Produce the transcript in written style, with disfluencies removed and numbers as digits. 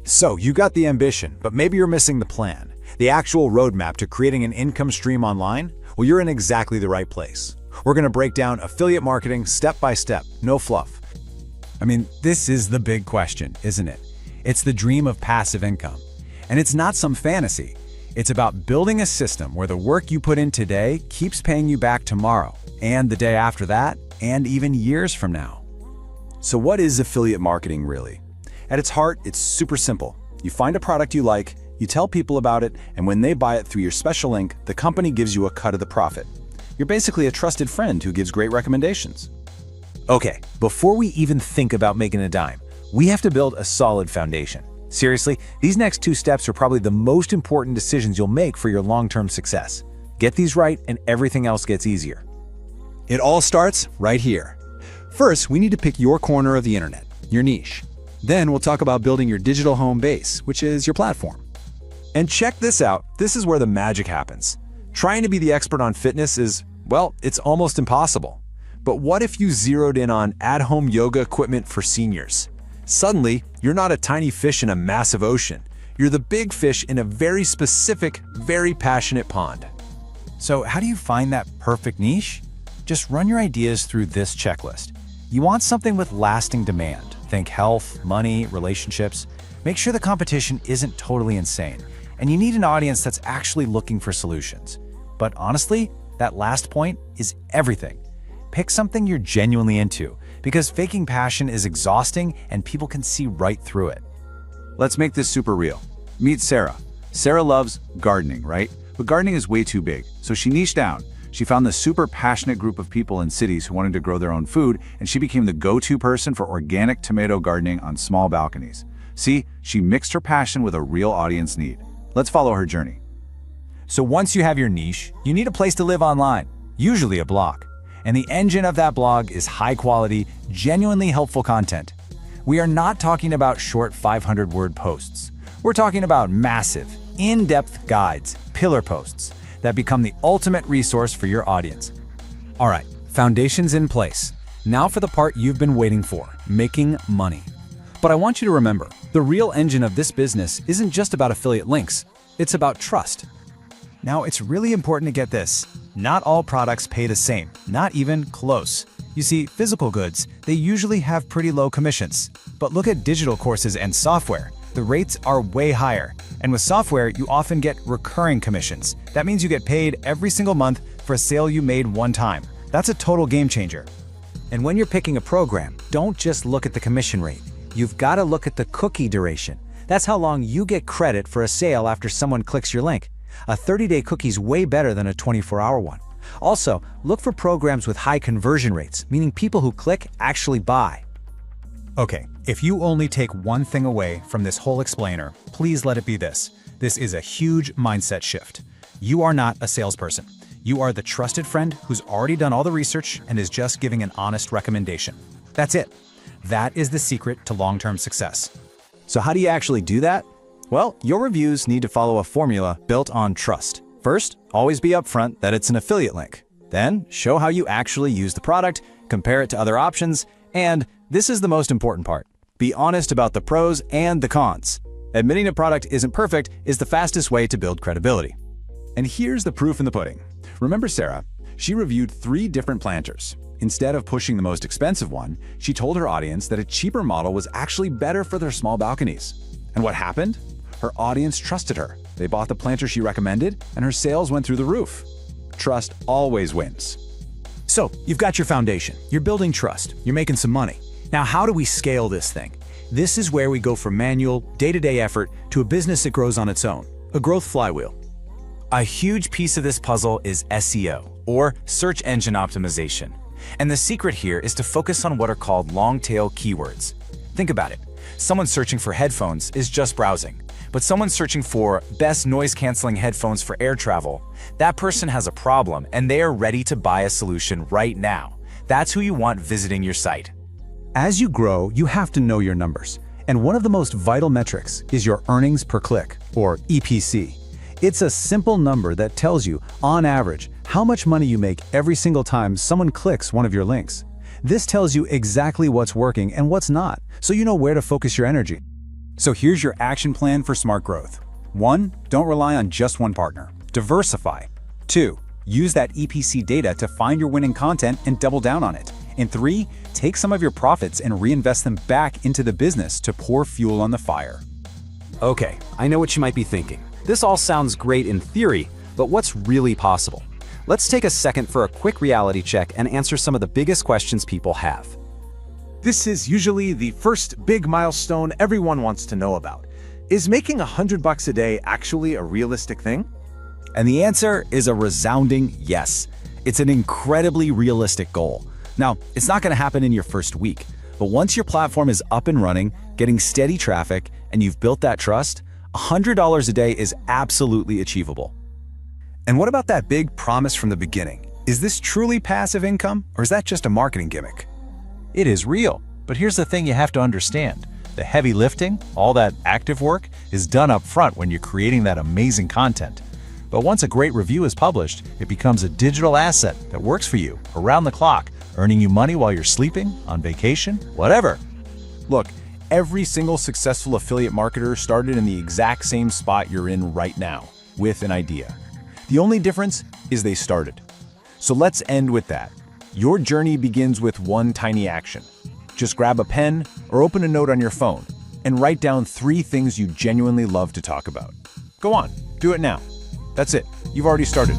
So you got the ambition, but maybe you're missing the plan. The actual roadmap to creating an income stream online? Well, you're in exactly the right place. We're going to break down affiliate marketing step by step, no fluff. I mean, this is the big question, isn't it? It's the dream of passive income. And it's not some fantasy. It's about building a system where the work you put in today keeps paying you back tomorrow, and the day after that, and even years from now. So what is affiliate marketing really? At its heart, it's super simple. You find a product you like, you tell people about it, and when they buy it through your special link, the company gives you a cut of the profit. You're basically a trusted friend who gives great recommendations. Okay, before we even think about making a dime, we have to build a solid foundation. Seriously, these next two steps are probably the most important decisions you'll make for your long-term success. Get these right and everything else gets easier. It all starts right here. First, we need to pick your corner of the internet, your niche. Then we'll talk about building your digital home base, which is your platform. And check this out, this is where the magic happens. Trying to be the expert on fitness is, well, it's almost impossible. But what if you zeroed in on at-home yoga equipment for seniors? Suddenly, you're not a tiny fish in a massive ocean. You're the big fish in a very specific, very passionate pond. So how do you find that perfect niche? Just run your ideas through this checklist. You want something with lasting demand. Think health, money, relationships. Make sure the competition isn't totally insane. And you need an audience that's actually looking for solutions. But honestly, that last point is everything. Pick something you're genuinely into, because faking passion is exhausting and people can see right through it. Let's make this super real. Meet Sarah. Sarah loves gardening, right? But gardening is way too big, so she niched down. She found the super passionate group of people in cities who wanted to grow their own food, and she became the go-to person for organic tomato gardening on small balconies. See, she mixed her passion with a real audience need. Let's follow her journey. So once you have your niche, you need a place to live online, usually a blog. And the engine of that blog is high-quality, genuinely helpful content. We are not talking about short 500-word posts. We're talking about massive, in-depth guides, pillar posts, that become the ultimate resource for your audience. All right, foundation's in place. Now for the part you've been waiting for, making money. But I want you to remember, the real engine of this business isn't just about affiliate links. It's about trust. Now, it's really important to get this. Not all products pay the same, not even close. You see, physical goods, they usually have pretty low commissions. But look at digital courses and software. The rates are way higher. And with software, you often get recurring commissions. That means you get paid every single month for a sale you made one time. That's a total game changer. And when you're picking a program, don't just look at the commission rate. You've got to look at the cookie duration. That's how long you get credit for a sale after someone clicks your link. A 30-day cookie is way better than a 24-hour one. Also, look for programs with high conversion rates, meaning people who click actually buy. Okay, if you only take one thing away from this whole explainer, please let it be this. This is a huge mindset shift. You are not a salesperson. You are the trusted friend who's already done all the research and is just giving an honest recommendation. That's it. That is the secret to long-term success. So how do you actually do that? Well, your reviews need to follow a formula built on trust. First, always be upfront that it's an affiliate link. Then, show how you actually use the product, compare it to other options, and this is the most important part. Be honest about the pros and the cons. Admitting a product isn't perfect is the fastest way to build credibility. And here's the proof in the pudding. Remember Sarah? She reviewed 3 different planters. Instead of pushing the most expensive one, she told her audience that a cheaper model was actually better for their small balconies. And what happened? Her audience trusted her. They bought the planter she recommended, and her sales went through the roof. Trust always wins. So, you've got your foundation. You're building trust. You're making some money. Now, how do we scale this thing? This is where we go from manual, day-to-day effort to a business that grows on its own, a growth flywheel. A huge piece of this puzzle is SEO, or search engine optimization. And the secret here is to focus on what are called long-tail keywords. Think about it. Someone searching for headphones is just browsing. But someone searching for best noise-canceling headphones for air travel, that person has a problem and they are ready to buy a solution right now. That's who you want visiting your site. As you grow, you have to know your numbers. And one of the most vital metrics is your earnings per click, or EPC. It's a simple number that tells you, on average, how much money you make every single time someone clicks one of your links. This tells you exactly what's working and what's not, so you know where to focus your energy. So here's your action plan for smart growth. 1. Don't rely on just one partner. Diversify. 2. Use that EPC data to find your winning content and double down on it. And 3. Take some of your profits and reinvest them back into the business to pour fuel on the fire. Okay, I know what you might be thinking. This all sounds great in theory, but what's really possible? Let's take a second for a quick reality check and answer some of the biggest questions people have. This is usually the first big milestone everyone wants to know about. Is making $100 a day actually a realistic thing? And the answer is a resounding yes. It's an incredibly realistic goal. Now, it's not going to happen in your first week, but once your platform is up and running, getting steady traffic, and you've built that trust, $100 a day is absolutely achievable. And what about that big promise from the beginning? Is this truly passive income, or is that just a marketing gimmick? It is real, but here's the thing you have to understand. The heavy lifting, all that active work, is done up front when you're creating that amazing content. But once a great review is published, it becomes a digital asset that works for you around the clock, earning you money while you're sleeping, on vacation, whatever. Look, every single successful affiliate marketer started in the exact same spot you're in right now, with an idea. The only difference is they started. So let's end with that. Your journey begins with one tiny action. Just grab a pen or open a note on your phone and write down 3 things you genuinely love to talk about. Go on, do it now. That's it. You've already started.